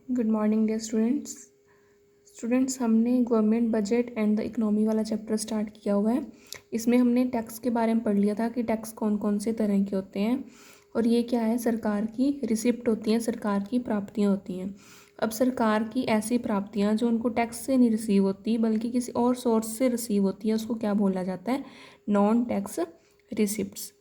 Good morning dear students हमने government budget and the economy वाला chapter start किया हुआ है। इसमें हमने टैक्स के बारे में पढ़ लिया था कि टैक्स कौन कौन से तरह के होते हैं और ये क्या है, सरकार की रिसिप्ट होती हैं, सरकार की प्राप्तियाँ होती हैं। अब सरकार की ऐसी प्राप्तियाँ जो उनको टैक्स से नहीं रिसीव होती बल्कि किसी और सोर्स से रिसीव होती है, उसको क्या बोला जाता है? Non tax receipts.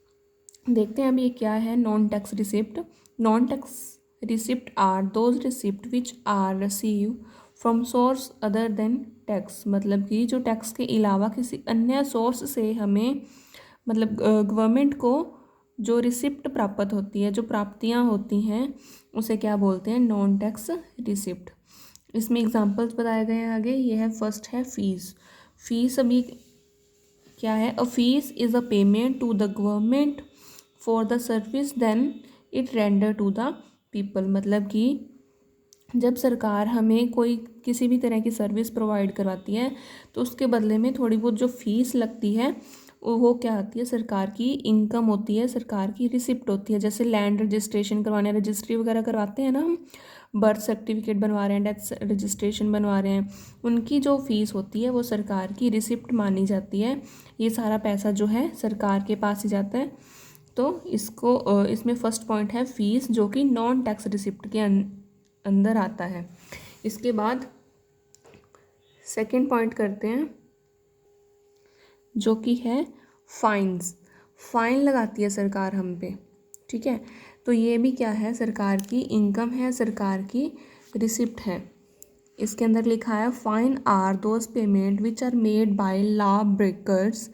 देखते हैं अभी ये क्या है non tax receipt. Non tax receipt are those receipt which are receive from source other than tax, मतलब कि जो टैक्स के अलावा किसी अन्य सोर्स से हमें, मतलब गवर्नमेंट को जो रिसिप्ट प्राप्त होती है, जो प्राप्तियां होती हैं, उसे क्या बोलते हैं? Non tax receipt. इसमें एग्जांपल्स बताए गए हैं आगे। ये है फर्स्ट है फीस। फीस अभी क्या है? A fees is a payment to the government for the service then it render to the people, मतलब कि जब सरकार हमें कोई किसी भी तरह की सर्विस प्रोवाइड करवाती है तो उसके बदले में थोड़ी बहुत जो फीस लगती है वो क्या आती है? सरकार की इनकम होती है, सरकार की रिसिप्ट होती है। जैसे लैंड रजिस्ट्रेशन करवाने, रजिस्ट्री वगैरह करवाते हैं ना हम, बर्थ सर्टिफिकेट बनवा रहे हैं, डेथ रजिस्ट्रेशन बनवा रहे हैं, उनकी जो फीस होती है वो सरकार की रिसिप्ट मानी जाती है। ये सारा पैसा जो है सरकार के पास ही जाता है। तो इसमें फर्स्ट पॉइंट है फीस, जो कि नॉन टैक्स रिसिप्ट के अंदर आता है। इसके बाद सेकंड पॉइंट करते हैं जो कि है फाइन्स। फाइन लगाती है सरकार हम पे, ठीक है। तो ये भी क्या है? सरकार की इनकम है, सरकार की रिसिप्ट है। इसके अंदर लिखा है fine are those payment which are made by law breakers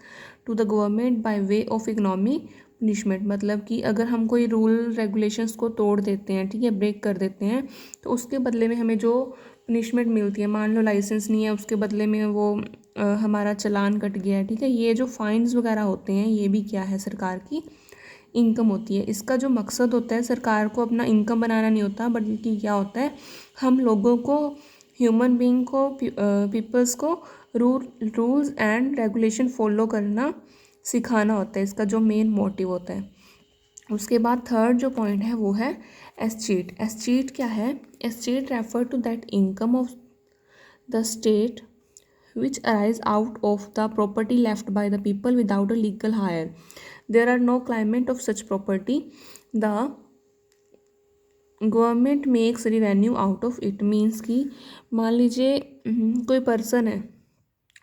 to the government by way of economy punishment, मतलब कि अगर हम कोई रूल रेगुलेशंस को तोड़ देते हैं, ठीक है, ब्रेक कर देते हैं, तो उसके बदले में हमें जो पनिशमेंट मिलती है, मान लो लाइसेंस नहीं है, उसके बदले में वो हमारा चालान कट गया है, ठीक है, ये जो फाइन्स वगैरह होते हैं ये भी क्या है? सरकार की इनकम होती है। इसका जो मकसद होता है, सरकार को अपना इनकम बनाना नहीं होता, बल्कि क्या होता है, हम लोगों को, ह्यूमन बीइंग को, पीपल्स को रूल्स एंड रेगुलेशन फॉलो करना सिखाना होता है। इसका जो मेन मोटिव होता है। उसके बाद थर्ड जो पॉइंट है वो है एस्चीट। एस्चीट क्या है? Escheat refer to that income of the state which arise out of the property left by the people without a legal hire. There are no claimant of such property. The government makes revenue out of it, means कि मान लीजिए कोई person है,